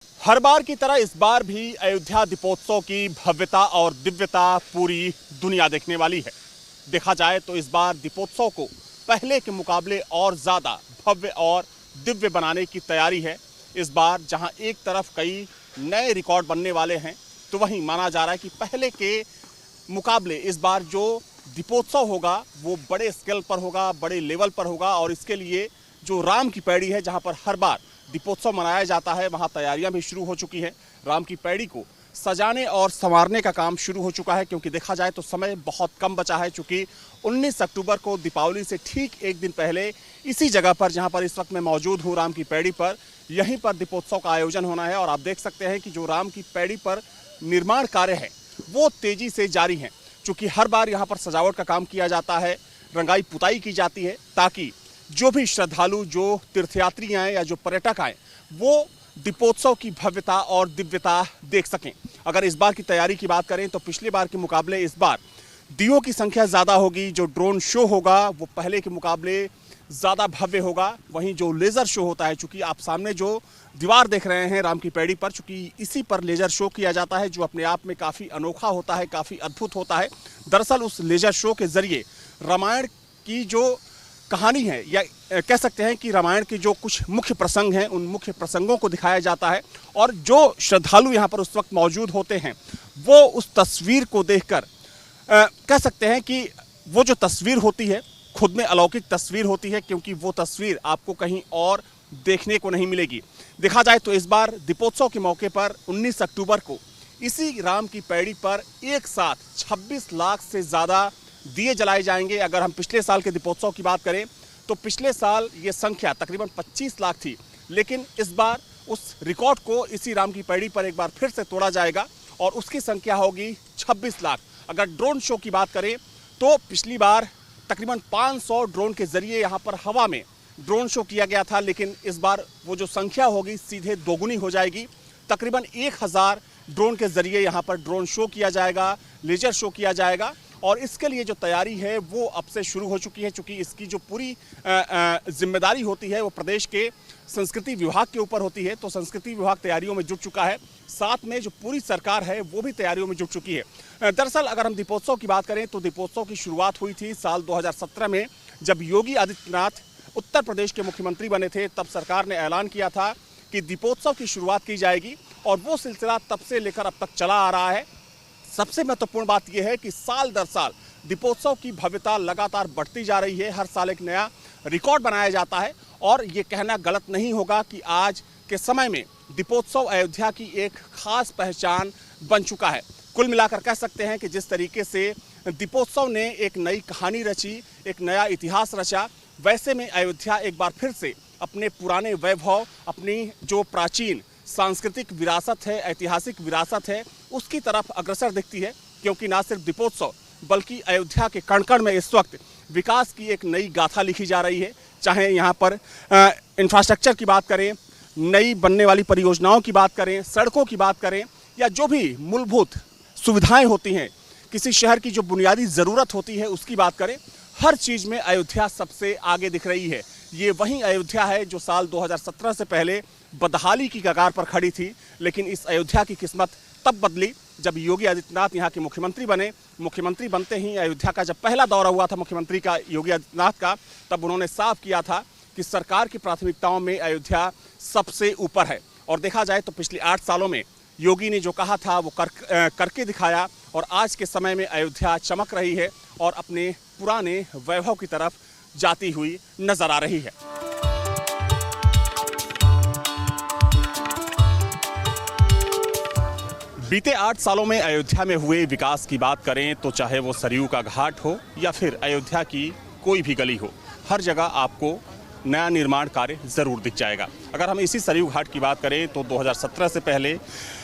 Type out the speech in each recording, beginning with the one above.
हर बार की तरह इस बार भी अयोध्या दीपोत्सव की भव्यता और दिव्यता पूरी दुनिया देखने वाली है। देखा जाए तो इस बार दीपोत्सव को पहले के मुकाबले और ज़्यादा भव्य और दिव्य बनाने की तैयारी है। इस बार जहां एक तरफ कई नए रिकॉर्ड बनने वाले हैं, तो वहीं माना जा रहा है कि पहले के मुकाबले इस बार जो दीपोत्सव होगा वो बड़े स्केल पर होगा, बड़े लेवल पर होगा। और इसके लिए जो राम की पैड़ी है, जहां पर हर बार दीपोत्सव मनाया जाता है, वहां तैयारियां भी शुरू हो चुकी है। राम की पैड़ी को सजाने और संवारने का काम शुरू हो चुका है, क्योंकि देखा जाए तो समय बहुत कम बचा है। चूंकि 19 अक्टूबर को दीपावली से ठीक एक दिन पहले इसी जगह पर, जहां पर इस वक्त मैं मौजूद हूं राम की पैड़ी पर, यहीं पर दीपोत्सव का आयोजन होना है। और आप देख सकते हैं कि जो राम की पैड़ी पर निर्माण कार्य है वो तेजी से जारी है। चूंकि हर बार यहाँ पर सजावट का काम किया जाता है, रंगाई पुताई की जाती है, ताकि जो भी श्रद्धालु, जो तीर्थयात्री आए या जो पर्यटक आए, वो दीपोत्सव की भव्यता और दिव्यता देख सकें। अगर इस बार की तैयारी की बात करें तो पिछली बार के मुकाबले इस बार दियों की संख्या ज़्यादा होगी। जो ड्रोन शो होगा वो पहले के मुकाबले ज़्यादा भव्य होगा। वहीं जो लेज़र शो होता है, चूँकि आप सामने जो दीवार देख रहे हैं राम की पैड़ी पर, चूँकि इसी पर लेज़र शो किया जाता है, जो अपने आप में काफ़ी अनोखा होता है, काफ़ी अद्भुत होता है। दरअसल उस लेज़र शो के ज़रिए रामायण की जो कहानी है, या कह सकते हैं कि रामायण के जो कुछ मुख्य प्रसंग हैं, उन मुख्य प्रसंगों को दिखाया जाता है। और जो श्रद्धालु यहाँ पर उस वक्त मौजूद होते हैं, वो उस तस्वीर को देखकर कह सकते हैं कि वो जो तस्वीर होती है खुद में अलौकिक तस्वीर होती है, क्योंकि वो तस्वीर आपको कहीं और देखने को नहीं मिलेगी। देखा जाए तो इस बार दीपोत्सव के मौके पर 19 अक्टूबर को इसी राम की पैड़ी पर एक साथ 26 लाख से ज़्यादा दिए जलाए जाएंगे। अगर हम पिछले साल के दीपोत्सव की बात करें तो पिछले साल ये संख्या तकरीबन 25 लाख थी, लेकिन इस बार उस रिकॉर्ड को इसी राम की पैड़ी पर एक बार फिर से तोड़ा जाएगा और उसकी संख्या होगी 26 लाख। अगर ड्रोन शो की बात करें तो पिछली बार तकरीबन 500 ड्रोन के जरिए यहाँ पर हवा में ड्रोन शो किया गया था, लेकिन इस बार वो जो संख्या होगी सीधे दोगुनी हो जाएगी। तकरीबन 1000 ड्रोन के जरिए यहाँ पर ड्रोन शो किया जाएगा, लेजर शो किया जाएगा। और इसके लिए जो तैयारी है वो अब से शुरू हो चुकी है, चूँकि इसकी जो पूरी जिम्मेदारी होती है वो प्रदेश के संस्कृति विभाग के ऊपर होती है। तो संस्कृति विभाग तैयारियों में जुट चुका है, साथ में जो पूरी सरकार है वो भी तैयारियों में जुट चुकी है। दरअसल अगर हम दीपोत्सव की बात करें तो दीपोत्सव की शुरुआत हुई थी साल 2017 में, जब योगी आदित्यनाथ उत्तर प्रदेश के मुख्यमंत्री बने थे। तब सरकार ने ऐलान किया था कि दीपोत्सव की शुरुआत की जाएगी, और वो सिलसिला तब से लेकर अब तक चला आ रहा है। सबसे महत्वपूर्ण बात यह है कि साल दर साल दीपोत्सव की भव्यता लगातार बढ़ती जा रही है। हर साल एक नया रिकॉर्ड बनाया जाता है, और ये कहना गलत नहीं होगा कि आज के समय में दीपोत्सव अयोध्या की एक खास पहचान बन चुका है। कुल मिलाकर कह सकते हैं कि जिस तरीके से दीपोत्सव ने एक नई कहानी रची, एक नया इतिहास रचा, वैसे में अयोध्या एक बार फिर से अपने पुराने वैभव, अपनी जो प्राचीन सांस्कृतिक विरासत है, ऐतिहासिक विरासत है, उसकी तरफ अग्रसर दिखती है। क्योंकि ना सिर्फ दीपोत्सव बल्कि अयोध्या के कण कण में इस वक्त विकास की एक नई गाथा लिखी जा रही है। चाहे यहाँ पर इंफ्रास्ट्रक्चर की बात करें, नई बनने वाली परियोजनाओं की बात करें, सड़कों की बात करें, या जो भी मूलभूत सुविधाएं होती हैं, किसी शहर की जो बुनियादी ज़रूरत होती है उसकी बात करें, हर चीज़ में अयोध्या सबसे आगे दिख रही है। ये वही अयोध्या है जो साल 2017 से पहले बदहाली की कगार पर खड़ी थी। लेकिन इस अयोध्या की किस्मत तब बदली जब योगी आदित्यनाथ यहाँ के मुख्यमंत्री बने। मुख्यमंत्री बनते ही अयोध्या का जब पहला दौरा हुआ था मुख्यमंत्री का, योगी आदित्यनाथ का, तब उन्होंने साफ किया था कि सरकार की प्राथमिकताओं में अयोध्या सबसे ऊपर है। और देखा जाए तो पिछले 8 सालों में योगी ने जो कहा था वो करके दिखाया, और आज के समय में अयोध्या चमक रही है और अपने पुराने वैभव की तरफ जाती हुई नजर आ रही है। बीते 8 सालों में अयोध्या में हुए विकास की बात करें तो चाहे वो सरयू का घाट हो या फिर अयोध्या की कोई भी गली हो, हर जगह आपको नया निर्माण कार्य ज़रूर दिख जाएगा। अगर हम इसी सरयू घाट की बात करें तो 2017 से पहले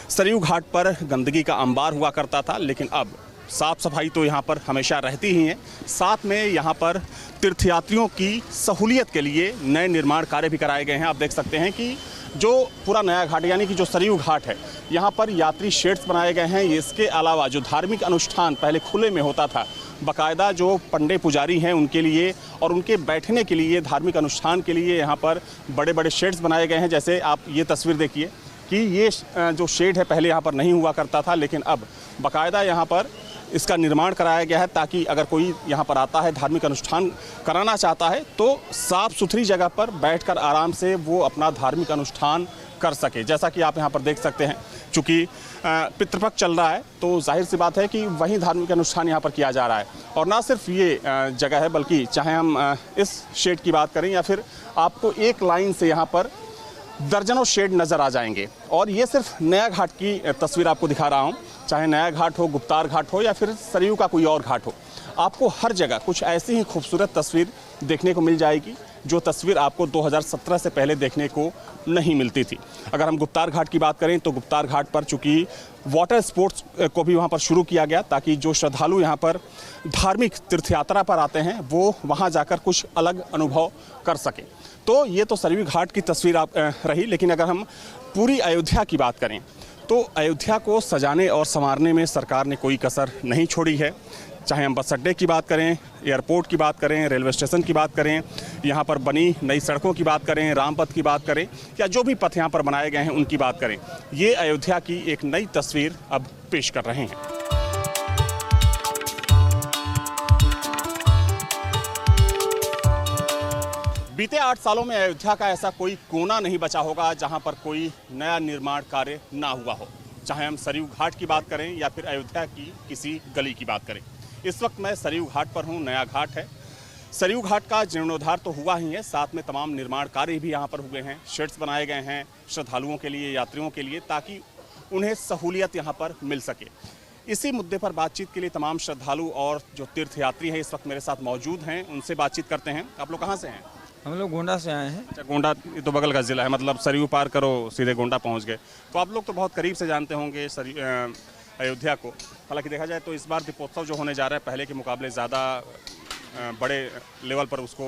सरयू घाट पर गंदगी का अंबार हुआ करता था, लेकिन अब साफ़ सफाई तो यहाँ पर हमेशा रहती ही है। साथ में यहाँ पर तीर्थयात्रियों की सहूलियत के लिए नए निर्माण कार्य भी कराए गए हैं। आप देख सकते हैं कि जो पूरा नया घाट यानी कि जो सरयू घाट है, यहाँ पर यात्री शेड्स बनाए गए हैं। इसके अलावा जो धार्मिक अनुष्ठान पहले खुले में होता था, बाकायदा जो पंडे पुजारी हैं उनके लिए और उनके बैठने के लिए, धार्मिक अनुष्ठान के लिए यहाँ पर बड़े बड़े शेड्स बनाए गए हैं। जैसे आप ये तस्वीर देखिए, कि ये जो शेड है पहले यहाँ पर नहीं हुआ करता था, लेकिन अब बाकायदा यहाँ पर इसका निर्माण कराया गया है ताकि अगर कोई यहाँ पर आता है, धार्मिक अनुष्ठान कराना चाहता है, तो साफ़ सुथरी जगह पर बैठकर आराम से वो अपना धार्मिक अनुष्ठान कर सके। जैसा कि आप यहाँ पर देख सकते हैं, चूँकि पितृपक्ष चल रहा है तो जाहिर सी बात है कि वही धार्मिक अनुष्ठान यहाँ पर किया जा रहा है। और ना सिर्फ ये जगह है, बल्कि चाहे हम इस शेड की बात करें या फिर आपको एक लाइन से यहाँ पर दर्जनों शेड नज़र आ जाएंगे। और ये सिर्फ नया घाट की तस्वीर आपको दिखा रहा हूँ, चाहे नया घाट हो, गुप्तार घाट हो या फिर सरयू का कोई और घाट हो, आपको हर जगह कुछ ऐसी ही खूबसूरत तस्वीर देखने को मिल जाएगी जो तस्वीर आपको 2017 से पहले देखने को नहीं मिलती थी। अगर हम गुप्तार घाट की बात करें तो गुप्तार घाट पर चूँकि वाटर स्पोर्ट्स को भी वहाँ पर शुरू किया गया ताकि जो श्रद्धालु यहाँ पर धार्मिक तीर्थयात्रा पर आते हैं वो वहाँ जाकर कुछ अलग अनुभव कर सकें। तो ये तो सरयू घाट की तस्वीर आप रही, लेकिन अगर हम पूरी अयोध्या की बात करें तो अयोध्या को सजाने और संवारने में सरकार ने कोई कसर नहीं छोड़ी है। चाहे हम बस अड्डे की बात करें, एयरपोर्ट की बात करें, रेलवे स्टेशन की बात करें, यहाँ पर बनी नई सड़कों की बात करें, रामपथ की बात करें या जो भी पथ यहाँ पर बनाए गए हैं उनकी बात करें, ये अयोध्या की एक नई तस्वीर अब पेश कर रहे हैं। बीते 8 सालों में अयोध्या का ऐसा कोई कोना नहीं बचा होगा जहां पर कोई नया निर्माण कार्य ना हुआ हो। चाहे हम सरयू घाट की बात करें या फिर अयोध्या की किसी गली की बात करें। इस वक्त मैं सरयू घाट पर हूं, नया घाट है। सरयू घाट का जीर्णोद्धार तो हुआ ही है, साथ में तमाम निर्माण कार्य भी यहाँ पर हुए हैं। शेड्स बनाए गए हैं श्रद्धालुओं के लिए, यात्रियों के लिए, ताकि उन्हें सहूलियत यहाँ पर मिल सके। इसी मुद्दे पर बातचीत के लिए तमाम श्रद्धालु और जो तीर्थयात्री हैं इस वक्त मेरे साथ मौजूद हैं, उनसे बातचीत करते हैं। आप लोग कहाँ से हैं? हम लोग गोंडा से आए हैं। अच्छा, गोंडा ये तो बगल का ज़िला है, मतलब सरयू पार करो सीधे गोंडा पहुंच गए। तो आप लोग तो बहुत करीब से जानते होंगे अयोध्या को। हालांकि देखा जाए तो इस बार दीपोत्सव जो होने जा रहा है पहले के मुकाबले ज़्यादा बड़े लेवल पर उसको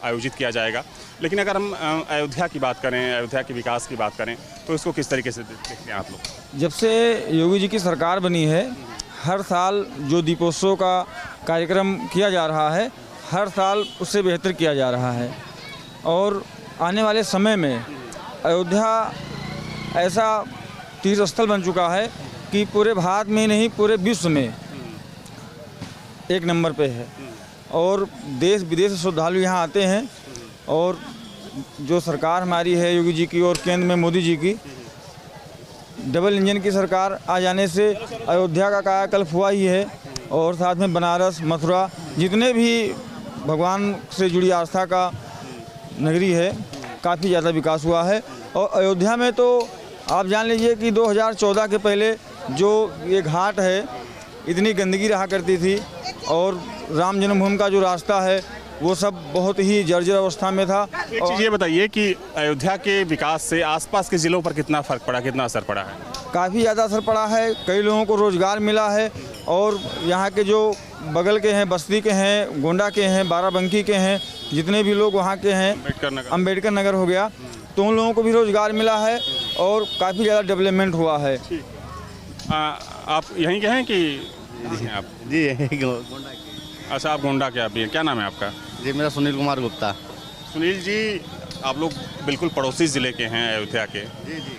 आयोजित किया जाएगा। लेकिन अगर हम अयोध्या की बात करें, अयोध्या के विकास की बात करें, तो इसको किस तरीके से देखते हैं आप लोग? जब से योगी जी की सरकार बनी है, हर साल जो दीपोत्सव का कार्यक्रम किया जा रहा है, हर साल उससे बेहतर किया जा रहा है। और आने वाले समय में अयोध्या ऐसा तीर्थ स्थल बन चुका है कि पूरे भारत में नहीं, पूरे विश्व में एक नंबर पे है। और देश विदेश से श्रद्धालु यहाँ आते हैं। और जो सरकार हमारी है योगी जी की और केंद्र में मोदी जी की डबल इंजन की सरकार आ जाने से अयोध्या का कायाकल्प हुआ ही है। और साथ में बनारस, मथुरा, जितने भी भगवान से जुड़ी आस्था का नगरी है, काफ़ी ज़्यादा विकास हुआ है। और अयोध्या में तो आप जान लीजिए कि 2014 के पहले जो ये घाट है, इतनी गंदगी रहा करती थी। और राम जन्मभूमि का जो रास्ता है वो सब बहुत ही जर्जर अवस्था में था। एक चीज़ ये बताइए कि अयोध्या के विकास से आसपास के ज़िलों पर कितना फ़र्क पड़ा, कितना असर पड़ा है? काफ़ी ज़्यादा असर पड़ा है। कई लोगों को रोज़गार मिला है। और यहाँ के जो बगल के हैं, बस्ती के हैं, गोंडा के हैं, बाराबंकी के हैं, जितने भी लोग वहाँ के हैं, अम्बेडकर नगर हो गया, तो उन लोगों को भी रोज़गार मिला है और काफ़ी ज़्यादा डेवलपमेंट हुआ है। आप यहीं के हैं कि आप? जी गोंडा के। अच्छा, आप गोंडा के? आप भी क्या नाम है आपका? जी मेरा सुनील कुमार गुप्ता। सुनील जी, आप लोग बिल्कुल पड़ोसी ज़िले के हैं अयोध्या के। जी जी।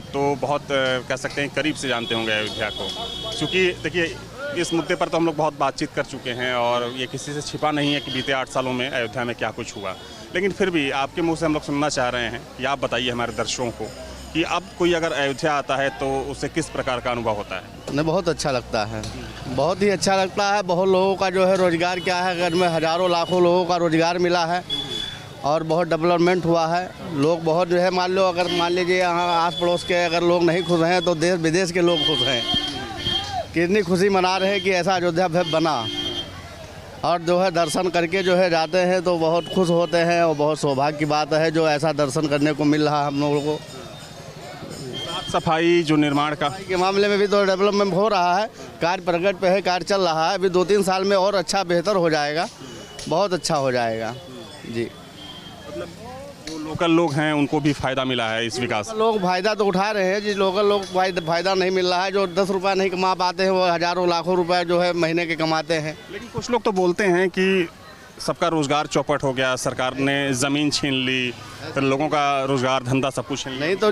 तो बहुत कह सकते हैं करीब से जानते होंगे अयोध्या को, क्योंकि देखिए इस मुद्दे पर तो हम लोग बहुत बातचीत कर चुके हैं और ये किसी से छिपा नहीं है कि बीते 8 सालों में अयोध्या में क्या कुछ हुआ। लेकिन फिर भी आपके मुंह से हम लोग सुनना चाह रहे हैं कि आप बताइए हमारे दर्शकों को कि अब कोई अगर अयोध्या आता है तो उसे किस प्रकार का अनुभव होता है? नहीं, बहुत अच्छा लगता है, बहुत ही अच्छा लगता है। बहुत लोगों का जो है रोज़गार क्या है, घर में हज़ारों लाखों लोगों का रोज़गार मिला है और बहुत डेवलपमेंट हुआ है। लोग बहुत जो है, मान लीजिए यहाँ आस पड़ोस के अगर लोग नहीं खुश हैं तो देश विदेश के लोग खुश हैं। कितनी खुशी मना रहे हैं कि ऐसा अयोध्या बना। और जो है दर्शन करके जो है जाते हैं तो बहुत खुश होते हैं और बहुत सौभाग्य की बात है जो ऐसा दर्शन करने को मिल रहा है हम लोगों को। साफ सफाई जो निर्माण का के मामले में भी तो डेवलपमेंट हो रहा है, कार्य प्रगति पे है, कार्य चल रहा है। अभी 2-3 साल में और अच्छा बेहतर हो जाएगा, बहुत अच्छा हो जाएगा जी। मतलब जो लोकल लोग हैं उनको भी फ़ायदा मिला है इस विकास? लोग फ़ायदा तो उठा रहे हैं जी। लोकल लोग फ़ायदा नहीं मिल रहा है। जो 10 रुपये नहीं कमा पाते हैं वो हज़ारों लाखों रुपए जो है महीने के कमाते हैं। लेकिन कुछ लोग तो बोलते हैं कि सबका रोजगार चौपट हो गया, सरकार ने ज़मीन छीन ली, फिर लोगों का रोजगार धंधा सब कुछ छीन लिया। नहीं तो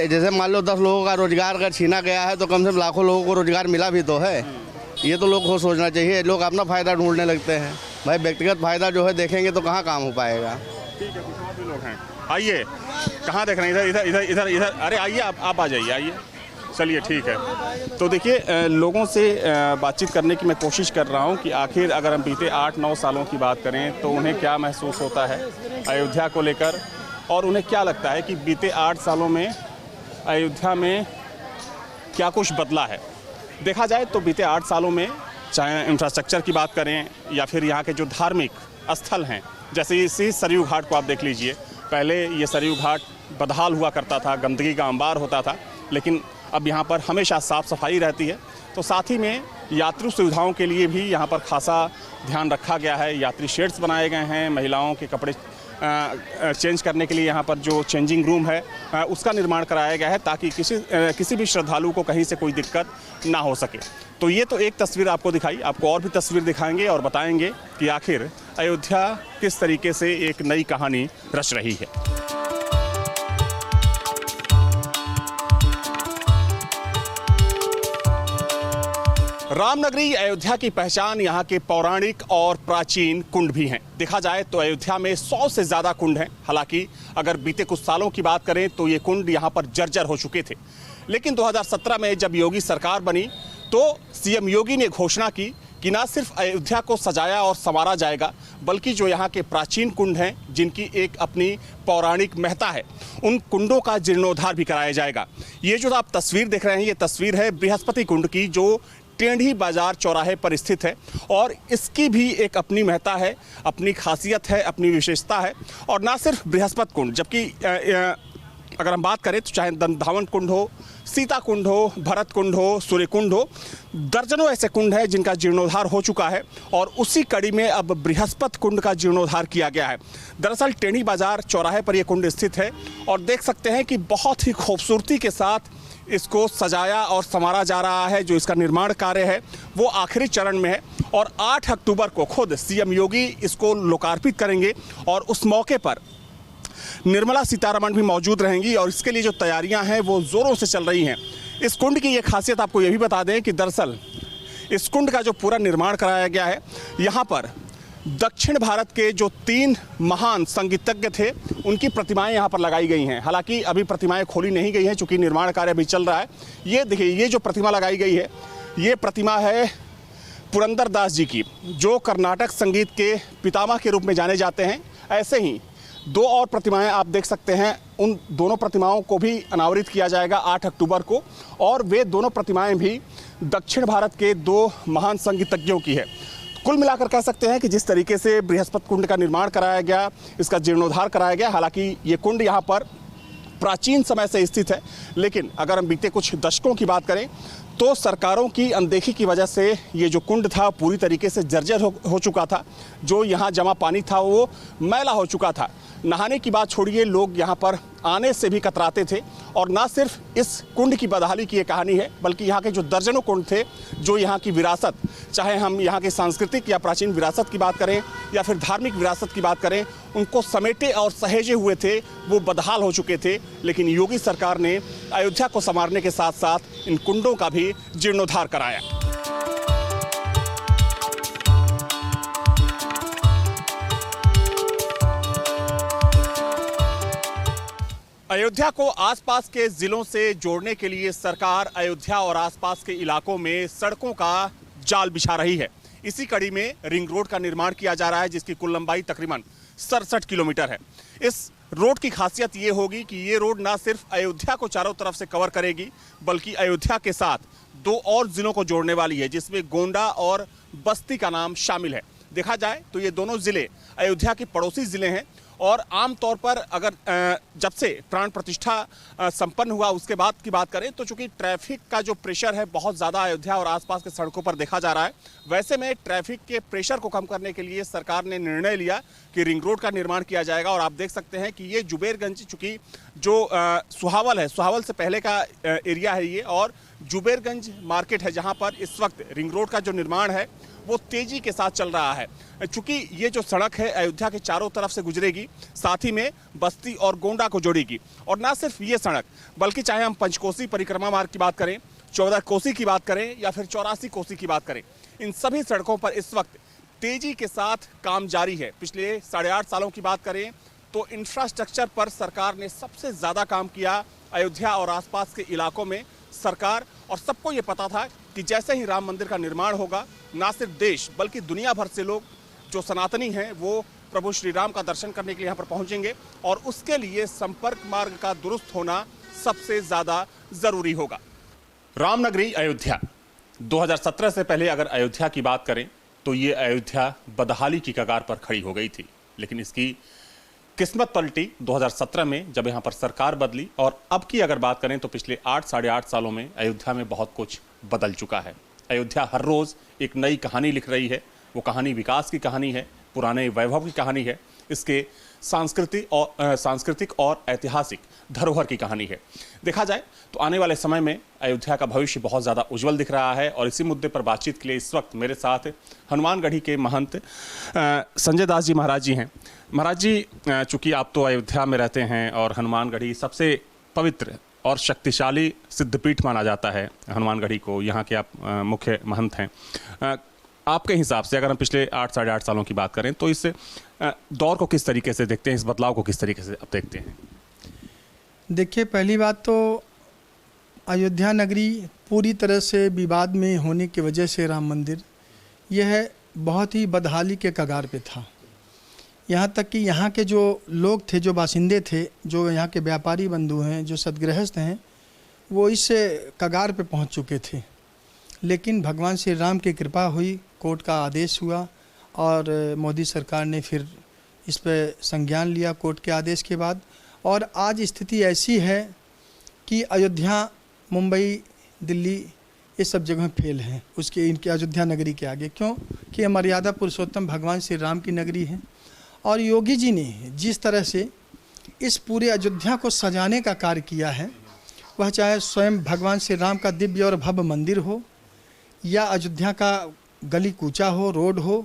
जैसे मान लो 10 लोगों का रोजगार अगर छीना गया है तो कम से कम लाखों लोगों को रोजगार मिला भी तो है। ये तो लोग को सोचना चाहिए। लोग अपना फ़ायदा ढूंढने लगते हैं। भाई व्यक्तिगत फ़ायदा जो है देखेंगे तो कहाँ काम हो पाएगा। ठीक है, कुछ और भी लोग हैं। आइए, कहाँ देख रहे हैं? इधर इधर इधर इधर इधर। अरे आइए, आप आ जाइए, आइए। चलिए ठीक है। तो देखिए, लोगों से बातचीत करने की मैं कोशिश कर रहा हूं कि आखिर अगर हम बीते 8-9 सालों की बात करें तो उन्हें क्या महसूस होता है अयोध्या को लेकर, और उन्हें क्या लगता है कि बीते 8 सालों में अयोध्या में क्या कुछ बदला है। देखा जाए तो बीते 8 सालों में चाहे इंफ्रास्ट्रक्चर की बात करें या फिर यहाँ के जो धार्मिक स्थल हैं, जैसे इसी सरयू घाट को आप देख लीजिए। पहले ये सरयू घाट बदहाल हुआ करता था, गंदगी का अंबार होता था, लेकिन अब यहाँ पर हमेशा साफ़ सफाई रहती है। तो साथ ही में यात्री सुविधाओं के लिए भी यहाँ पर खासा ध्यान रखा गया है। यात्री शेड्स बनाए गए हैं, महिलाओं के कपड़े चेंज करने के लिए यहाँ पर जो चेंजिंग रूम है उसका निर्माण कराया गया है, ताकि किसी भी श्रद्धालु को कहीं से कोई दिक्कत ना हो सके। तो ये तो एक तस्वीर आपको दिखाई, आपको और भी तस्वीर दिखाएंगे और बताएंगे कि आखिर अयोध्या किस तरीके से एक नई कहानी रच रही है। रामनगरी अयोध्या की पहचान यहाँ के पौराणिक और प्राचीन कुंड भी हैं। देखा जाए तो अयोध्या में 100 से ज़्यादा कुंड हैं। हालांकि अगर बीते कुछ सालों की बात करें तो ये कुंड यहाँ पर जर्जर हो चुके थे, लेकिन 2017 में जब योगी सरकार बनी तो सीएम योगी ने घोषणा की कि न सिर्फ अयोध्या को सजाया और संवारा जाएगा, बल्कि जो यहाँ के प्राचीन कुंड हैं जिनकी एक अपनी पौराणिक महत्ता है, उन कुंडों का जीर्णोद्धार भी कराया जाएगा। ये जो आप तस्वीर देख रहे हैं, ये तस्वीर है बृहस्पति कुंड की, जो टेढ़ी बाजार चौराहे पर स्थित है, और इसकी भी एक अपनी महत्ता है, अपनी खासियत है, अपनी विशेषता है। और ना सिर्फ बृहस्पति कुंड, जबकि अगर हम बात करें तो चाहे दंधावन कुंड हो, सीता कुंड हो, भरत कुंड हो, सूर्य कुंड हो, दर्जनों ऐसे कुंड हैं जिनका जीर्णोद्धार हो चुका है, और उसी कड़ी में अब बृहस्पति कुंड का जीर्णोद्धार किया गया है। दरअसल टेढ़ी बाजार चौराहे पर यह कुंड स्थित है, और देख सकते हैं कि बहुत ही खूबसूरती के साथ इसको सजाया और संवारा जा रहा है। जो इसका निर्माण कार्य है वो आखिरी चरण में है, और 8 अक्टूबर को खुद सीएम योगी इसको लोकार्पित करेंगे, और उस मौके पर निर्मला सीतारमण भी मौजूद रहेंगी, और इसके लिए जो तैयारियां हैं वो ज़ोरों से चल रही हैं। इस कुंड की ये खासियत आपको ये भी बता दें कि दरअसल इस कुंड का जो पूरा निर्माण कराया गया है, यहाँ पर दक्षिण भारत के जो 3 महान संगीतज्ञ थे उनकी प्रतिमाएं यहाँ पर लगाई गई हैं। हालांकि अभी प्रतिमाएं खोली नहीं गई हैं चूँकि निर्माण कार्य भी चल रहा है। ये देखिए, ये जो प्रतिमा लगाई गई है, ये प्रतिमा है पुरंदर दास जी की, जो कर्नाटक संगीत के पितामह के रूप में जाने जाते हैं। ऐसे ही 2 और प्रतिमाएं आप देख सकते हैं, उन दोनों प्रतिमाओं को भी अनावरित किया जाएगा 8 अक्टूबर को, और वे दोनों प्रतिमाएं भी दक्षिण भारत के 2 महान संगीतज्ञों की है। कुल मिलाकर कह सकते हैं कि जिस तरीके से बृहस्पति कुंड का निर्माण कराया गया, इसका जीर्णोद्धार कराया गया, हालांकि ये कुंड यहाँ पर प्राचीन समय से स्थित है, लेकिन अगर हम बीते कुछ दशकों की बात करें तो सरकारों की अनदेखी की वजह से ये जो कुंड था पूरी तरीके से जर्जर हो चुका था। जो यहाँ जमा पानी था वो मैला हो चुका था। नहाने की बात छोड़िए, लोग यहाँ पर आने से भी कतराते थे। और ना सिर्फ इस कुंड की बदहाली की ये कहानी है, बल्कि यहाँ के जो दर्जनों कुंड थे, जो यहाँ की विरासत, चाहे हम यहाँ के सांस्कृतिक या प्राचीन विरासत की बात करें या फिर धार्मिक विरासत की बात करें, उनको समेटे और सहेजे हुए थे, वो बदहाल हो चुके थे। लेकिन योगी सरकार ने अयोध्या को संवारने के साथ साथ इन कुंडों का भी जीर्णोद्धार कराया। अयोध्या को आसपास के जिलों से जोड़ने के लिए सरकार अयोध्या और आसपास के इलाकों में सड़कों का जाल बिछा रही है। इसी कड़ी में रिंग रोड का निर्माण किया जा रहा है, जिसकी कुल लंबाई तकरीबन 67 किलोमीटर है। इस रोड की खासियत ये होगी कि ये रोड ना सिर्फ अयोध्या को चारों तरफ से कवर करेगी, बल्कि अयोध्या के साथ 2 और जिलों को जोड़ने वाली है, जिसमें गोंडा और बस्ती का नाम शामिल है। देखा जाए तो ये दोनों ज़िले अयोध्या के पड़ोसी ज़िले हैं, और आमतौर पर अगर जब से प्राण प्रतिष्ठा संपन्न हुआ उसके बाद की बात करें तो चूंकि ट्रैफिक का जो प्रेशर है बहुत ज़्यादा अयोध्या और आसपास के सड़कों पर देखा जा रहा है। वैसे में ट्रैफिक के प्रेशर को कम करने के लिए सरकार ने निर्णय लिया कि रिंग रोड का निर्माण किया जाएगा। और आप देख सकते हैं कि ये जुबेरगंज, चूँकि जो सुहावल है, सुहावल से पहले का एरिया है ये, और जुबेरगंज मार्केट है जहां पर इस वक्त रिंग रोड का जो निर्माण है वो तेजी के साथ चल रहा है। चूंकि ये जो सड़क है अयोध्या के चारों तरफ से गुजरेगी, साथ ही में बस्ती और गोंडा को जोड़ेगी। और ना सिर्फ ये सड़क, बल्कि चाहे हम पंचकोसी परिक्रमा मार्ग की बात करें, 14 कोसी की बात करें या फिर 84 कोसी की बात करें, इन सभी सड़कों पर इस वक्त तेजी के साथ काम जारी है। पिछले 8.5 सालों की बात करें तो इंफ्रास्ट्रक्चर पर सरकार ने सबसे ज़्यादा काम किया। अयोध्या और आसपास के इलाकों में सरकार, और सबको ये पता था कि जैसे ही राम मंदिर का निर्माण होगा, ना सिर्फ देश बल्कि दुनिया भर से लोग जो सनातनी हैं वो प्रभु श्री राम का दर्शन करने के लिए यहाँ पर पहुँचेंगे, और उसके लिए संपर्क मार्ग का दुरुस्त होना सबसे ज़्यादा ज़रूरी होगा। रामनगरी अयोध्या 2017 से पहले अगर अयोध्या की बात करें तो ये अयोध्या बदहाली की कगार पर खड़ी हो गई थी, लेकिन इसकी किस्मत पलटी 2017 में जब यहाँ पर सरकार बदली। और अब की अगर बात करें तो पिछले 8-8.5 सालों में अयोध्या में बहुत कुछ बदल चुका है। अयोध्या हर रोज़ एक नई कहानी लिख रही है। वो कहानी विकास की कहानी है, पुराने वैभव की कहानी है, इसके सांस्कृतिक और ऐतिहासिक धरोहर की कहानी है। देखा जाए तो आने वाले समय में अयोध्या का भविष्य बहुत ज़्यादा उज्जवल दिख रहा है। और इसी मुद्दे पर बातचीत के लिए इस वक्त मेरे साथ हनुमानगढ़ी के महंत संजय दास जी महाराज जी हैं। महाराज जी, चूँकि आप तो अयोध्या में रहते हैं और हनुमानगढ़ी सबसे पवित्र और शक्तिशाली सिद्धपीठ माना जाता है हनुमानगढ़ी को, यहाँ के आप मुख्य महंत हैं। आपके हिसाब से अगर हम पिछले 8-8.5 सालों की बात करें तो इस दौर को किस तरीके से देखते हैं, इस बदलाव को किस तरीके से अब देखते हैं? देखिए, पहली बात तो अयोध्या नगरी पूरी तरह से विवाद में होने की वजह से राम मंदिर यह बहुत ही बदहाली के कगार पे था। यहाँ तक कि यहाँ के जो लोग थे, जो बासिंदे थे, जो यहाँ के व्यापारी बंधु हैं, जो सदगृहस्थ हैं, वो इस कगार पे पहुँच चुके थे। लेकिन भगवान श्री राम की कृपा हुई, कोर्ट का आदेश हुआ और मोदी सरकार ने फिर इस पर संज्ञान लिया कोर्ट के आदेश के बाद। और आज स्थिति ऐसी है कि अयोध्या, मुंबई, दिल्ली, ये सब जगह फेल हैं उसके, इनके अयोध्या नगरी के आगे। क्यों कि मर्यादा पुरुषोत्तम भगवान श्री राम की नगरी है। और योगी जी ने जिस तरह से इस पूरे अयोध्या को सजाने का कार्य किया है, वह चाहे स्वयं भगवान श्री राम का दिव्य और भव्य मंदिर हो, या अयोध्या का गली कूचा हो, रोड हो,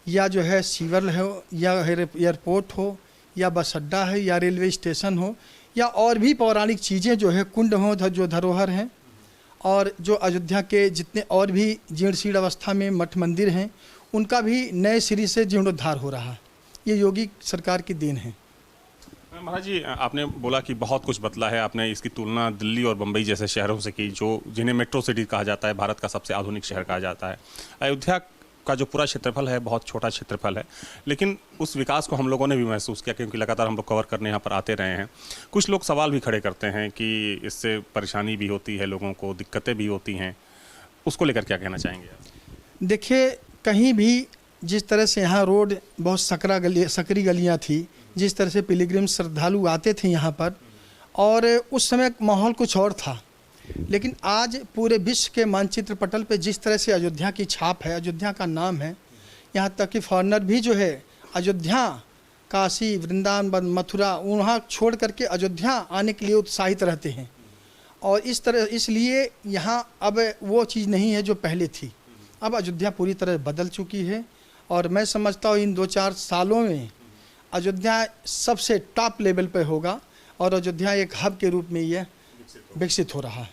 या जो है सीवर हो, या एयरपोर्ट हो, या बस अड्डा है, या रेलवे स्टेशन हो, या और भी पौराणिक चीज़ें जो है, कुंड हो जो धरोहर हैं, और जो अयोध्या के जितने और भी जीर्ण शीर्ण अवस्था में मठ मंदिर हैं, उनका भी नए सिरे से जीर्णोद्धार हो रहा है। ये योगी सरकार की देन है। महाराज जी, आपने बोला कि बहुत कुछ बदला है। आपने इसकी तुलना दिल्ली और बम्बई जैसे शहरों से की, जो जिन्हें मेट्रो सिटी कहा जाता है, भारत का सबसे आधुनिक शहर कहा जाता है। अयोध्या का जो पूरा क्षेत्रफल है बहुत छोटा क्षेत्रफल है, लेकिन उस विकास को हम लोगों ने भी महसूस किया, क्योंकि लगातार हम लोग कवर करने यहाँ पर आते रहे हैं। कुछ लोग सवाल भी खड़े करते हैं कि इससे परेशानी भी होती है, लोगों को दिक्कतें भी होती हैं, उसको लेकर क्या कहना चाहेंगे? देखिए, कहीं भी जिस तरह से यहाँ रोड बहुत सकरी गलियाँ थी, जिस तरह से पिलग्रिम श्रद्धालु आते थे यहाँ पर, और उस समय माहौल कुछ और था। लेकिन आज पूरे विश्व के मानचित्र पटल पे जिस तरह से अयोध्या की छाप है, अयोध्या का नाम है, यहाँ तक कि फॉरेनर भी जो है अयोध्या, काशी, वृंदावन, मथुरा, वहाँ छोड़ करके अयोध्या आने के लिए उत्साहित रहते हैं। और इस तरह इसलिए यहाँ अब वो चीज़ नहीं है जो पहले थी। अब अयोध्या पूरी तरह बदल चुकी है, और मैं समझता हूँ इन 2-4 सालों में अयोध्या सबसे टॉप लेवल पे होगा, और अयोध्या एक हब के रूप में यह विकसित हो रहा है।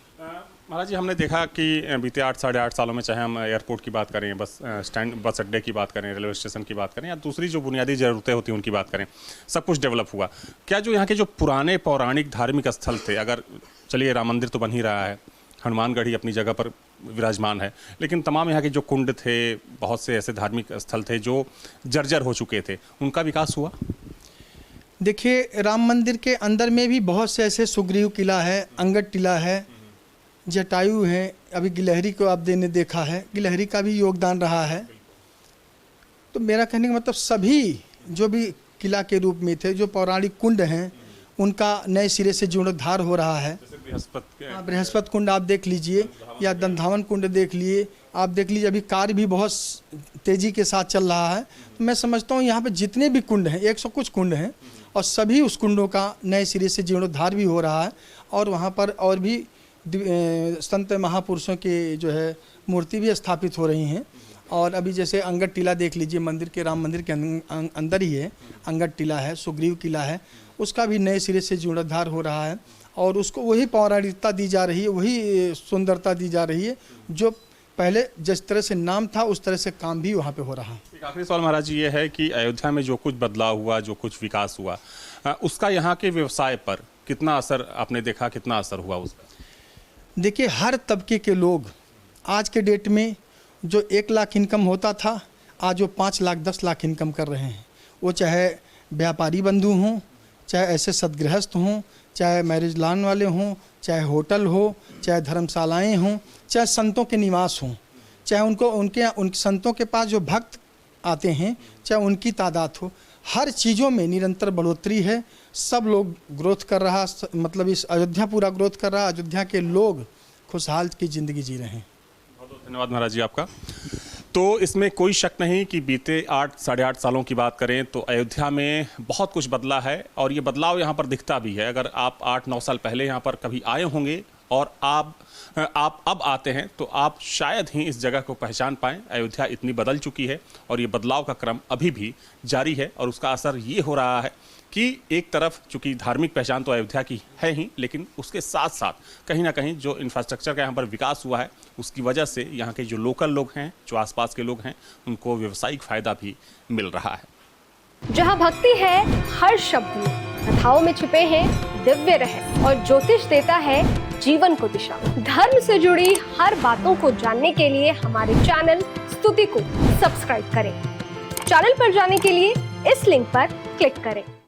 महाराज जी, हमने देखा कि बीते 8-8.5 सालों में, चाहे हम एयरपोर्ट की बात करें, बस अड्डे की बात करें, रेलवे स्टेशन की बात करें, या दूसरी जो बुनियादी ज़रूरतें होती हैं उनकी बात करें, सब कुछ डेवलप हुआ। क्या जो यहाँ के जो पुराने पौराणिक धार्मिक स्थल थे, अगर चलिए राम मंदिर तो बन ही रहा है, हनुमानगढ़ी अपनी जगह पर विराजमान है, लेकिन तमाम यहाँ के जो कुंड थे, बहुत से ऐसे धार्मिक स्थल थे जो जर्जर हो चुके थे, उनका विकास हुआ? देखिए, राम मंदिर के अंदर में भी बहुत से ऐसे, सुग्रीव किला है, अंगद टिला है, जटायु है, अभी गिलहरी को आपने देखा है, गिलहरी का भी योगदान रहा है। तो मेरा कहने का मतलब सभी जो भी किला के रूप में थे, जो पौराणिक कुंड हैं, उनका नए सिरे से जीर्णोद्धार हो रहा है। बृहस्पति कुंड आप देख लीजिए, या दंधावन कुंड देख लिए, आप देख लीजिए, अभी कार्य भी बहुत तेज़ी के साथ चल रहा है। तो मैं समझता हूँ यहाँ पे जितने भी कुंड हैं, 100 कुछ कुंड हैं, और सभी उस कुंडों का नए सिरे से जीर्णोद्धार भी हो रहा है। और वहाँ पर और भी संत महापुरुषों के जो है मूर्ति भी स्थापित हो रही हैं। और अभी जैसे अंगद टीला देख लीजिए, मंदिर के राम मंदिर के अंदर ही है अंगद टीला है, सुग्रीव किला है, उसका भी नए सिरे से जीर्णोद्धार हो रहा है और उसको वही पौराणिकता दी जा रही है, वही सुंदरता दी जा रही है जो पहले जिस तरह से नाम था उस तरह से काम भी वहाँ पे हो रहा है। एक आखिरी सवाल महाराज जी ये है कि अयोध्या में जो कुछ बदलाव हुआ, जो कुछ विकास हुआ, उसका यहाँ के व्यवसाय पर कितना असर आपने देखा, कितना असर हुआ उसका? देखिए, हर तबके के लोग आज के डेट में जो 1 लाख इनकम होता था, आज वो 5 लाख 10 लाख इनकम कर रहे हैं। वो चाहे व्यापारी बंधु हों, चाहे ऐसे सदगृहस्थ हों, चाहे मैरिज लॉन वाले हों, चाहे होटल हो, चाहे धर्मशालाएं हों, चाहे संतों के निवास हों, चाहे उन संतों के पास जो भक्त आते हैं, चाहे उनकी तादाद हो, हर चीज़ों में निरंतर बढ़ोतरी है। सब लोग ग्रोथ कर रहा, मतलब इस अयोध्या पूरा ग्रोथ कर रहा, अयोध्या के लोग खुशहाल की ज़िंदगी जी रहे हैं। बहुत बहुत धन्यवाद महाराज जी आपका। तो इसमें कोई शक नहीं कि बीते 8 साढ़े 8 सालों की बात करें तो अयोध्या में बहुत कुछ बदला है और ये बदलाव यहाँ पर दिखता भी है। अगर आप 8-9 साल पहले यहाँ पर कभी आए होंगे और आप अब आते हैं तो आप शायद ही इस जगह को पहचान पाएं। अयोध्या इतनी बदल चुकी है और ये बदलाव का क्रम अभी भी जारी है और उसका असर ये हो रहा है कि एक तरफ चूंकि धार्मिक पहचान तो अयोध्या की है ही, लेकिन उसके साथ साथ कहीं ना कहीं जो इंफ्रास्ट्रक्चर का यहाँ पर विकास हुआ है उसकी वजह से यहाँ के जो लोकल लोग हैं, जो आसपास के लोग हैं, उनको व्यावसायिक फायदा भी मिल रहा है। जहाँ भक्ति है हर शब्द में, कथाओं में छिपे हैं दिव्य रहस्य और ज्योतिष देता है जीवन को दिशा। धर्म से जुड़ी हर बातों को जानने के लिए हमारे चैनल स्तुति को सब्सक्राइब करें। चैनल पर जाने के लिए इस लिंक पर क्लिक करें।